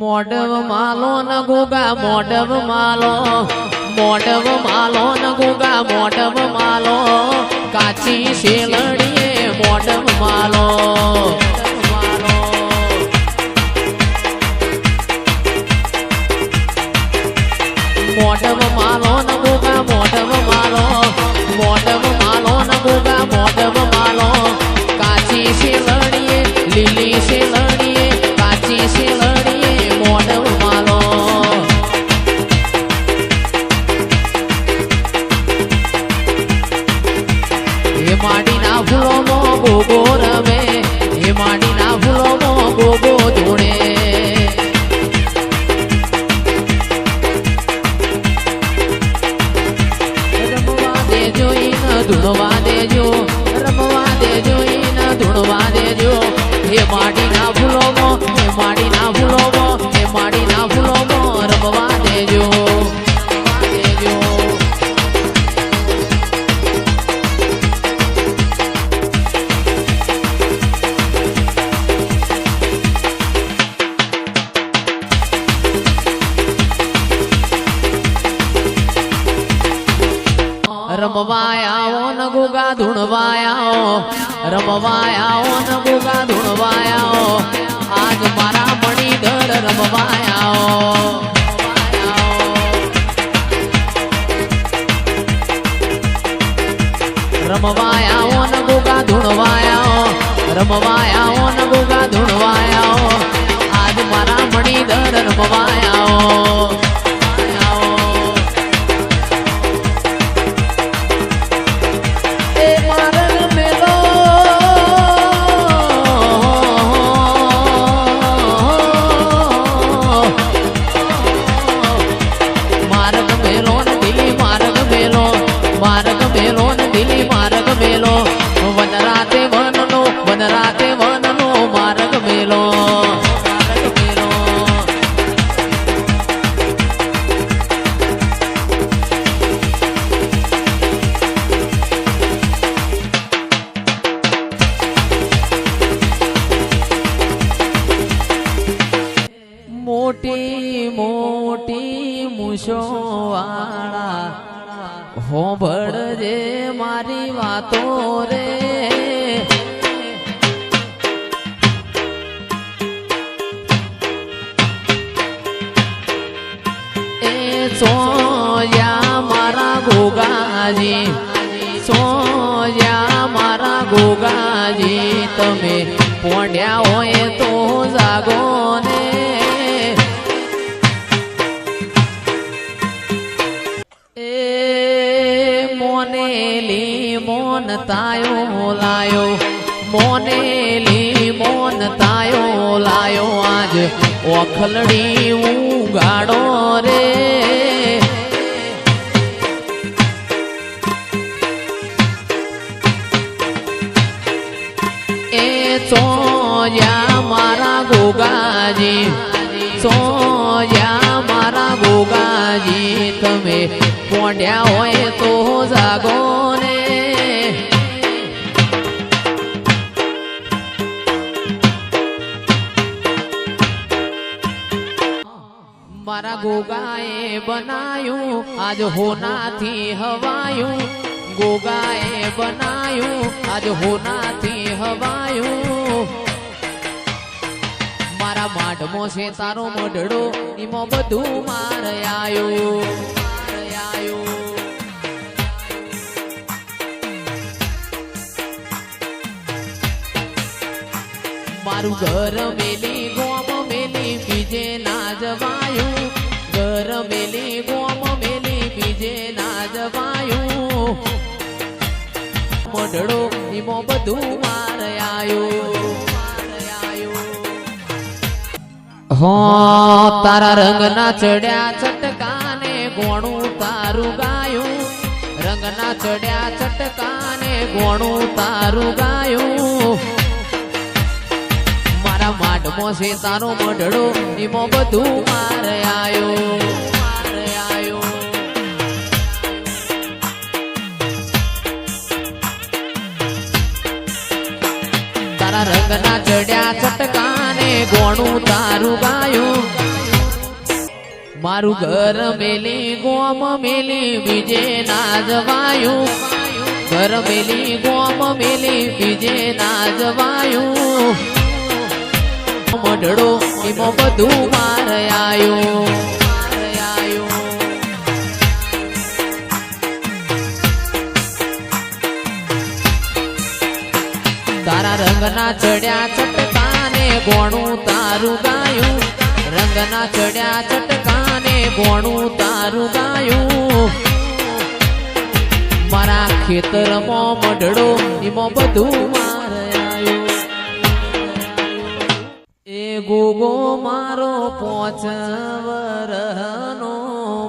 મોડવ માલો ન ગોગા મોડવ માલો ન ગોગા મોડવ માલો કાચી શેલડીએ મોડવ માલો મોડવ માલો ન ગોગા મોડવ માલો ન ગોગા મોડવ માલો કાચી શેલડીએ લીલી શેલડીએ કાચી શેલડીએ મોડવ માલો એ માડીના ફૂલોમાં ગોગો રમે એ માડીના ફૂલોમાં ગોગો ધૂણે ધૂણવા દેજો રમવા દેજો ઈન ધૂણવા દેજો હે માડીના ફૂલોમાં હે માડીના ફૂલોમાં હે માડીના ફૂલોમાં રમવા દેજો રમવાયાઓ ન ગોગા ધૂણવાયાઓ રમવાયાઓ ન ગોગા ધૂણવાયાઓ આજ મારા મણીધર રમવાયાઓ રમવાયાઓ ન ગોગા ધૂણવાયાઓ રમવાયાઓ ન ગોગા ધૂણવાયાઓ આજ મારા મણીધર રમવાયાઓ વનરાતે વનનો માર્ગ મેલો મોટી મોટી મૂછો વાળા હોંભળજે મારી વાતો રે સોયા મારા ગોગાજી સોયા મારા ગોગાજી તમે પોંડ્યા હોય તો જાગો ને એ મોનેલી મોન તાયો લાયો મોનેલી મોન તાયો લાયો આજ ઓખલડી ઉગાડો રે એ સોયા મારા ગોગાજી સોયા મારા ગોગાજી તમે પોંડ્યા હોય તો જાગો ને મારા ગોગાએ બનાયું આજ હોનાથી હવાયું ગોગાએ બનાયું આજ હોનાથી હવાયું મારા માઢમો છે તારો મઢડો એમાં બધું માર આયું મારું ઘર મેલી ગોમ મેલી બીજે ના જવાયું ઘર મેલી ગોમ મેલી બીજે ના જવાયું મઢડો એમાં બધું માર આયું હો તારા રંગના ચડ્યા ચટકાને ગોણું તારું ગાયું રંગના ચડ્યા ચટકાને ગોણું તારું ગાયું મારા માઢમો છે તારો મઢડો એમાં બધું માર આયો તારા રંગના ચડ્યા ચટકાને ગોણું તારું ગાયું મારું ઘર મેલી ગોમ મેલી બીજે ના જવાયું ઘર મેલી ગોમ મેલી બીજે ના જવાયું મઢડો એમાં બધું માર આયું તારા રંગના ચડ્યા ચટકાને ગોણું તારું ગાયું રંગના ચડ્યા ચટકાને ગોણું તારું ગાયું મારા ખેતરમાં મઢડો એમાં બધું માર આયું એ ગોગો મારો 5 વરહનો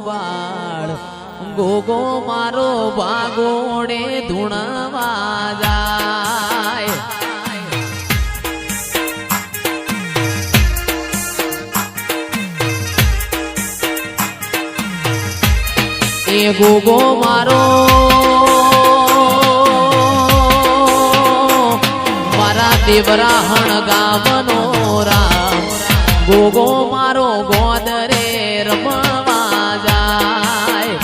બાળ ગોગો મારો ભાગોડે ધૂણવા જાય એ ગોગો મારો મારા દેવરા હણગાવનો રામ ગોગો મારો ગોદરે રમવા જાય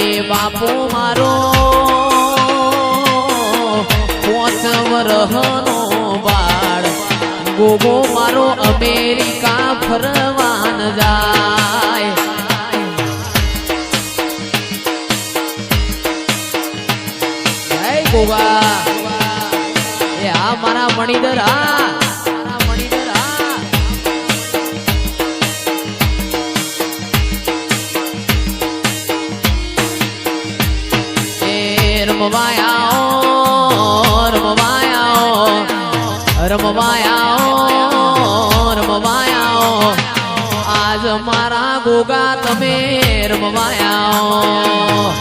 એ બાપો મારો 5 વરહનો બાળ ગોગો મારો અમેરિકા ફરવાન જાય જય ગોગા એ આ મારા મણિધર રમવાયા આજ મારા ગોગા તમે રમવાયા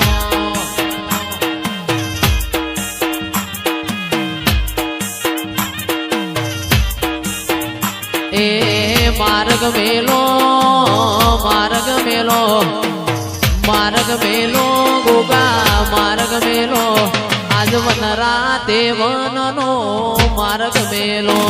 એ માર્ગ મેલો ગોગા માર્ગ મેલો આજ વનરા દેવનનો માર્ગ મેલો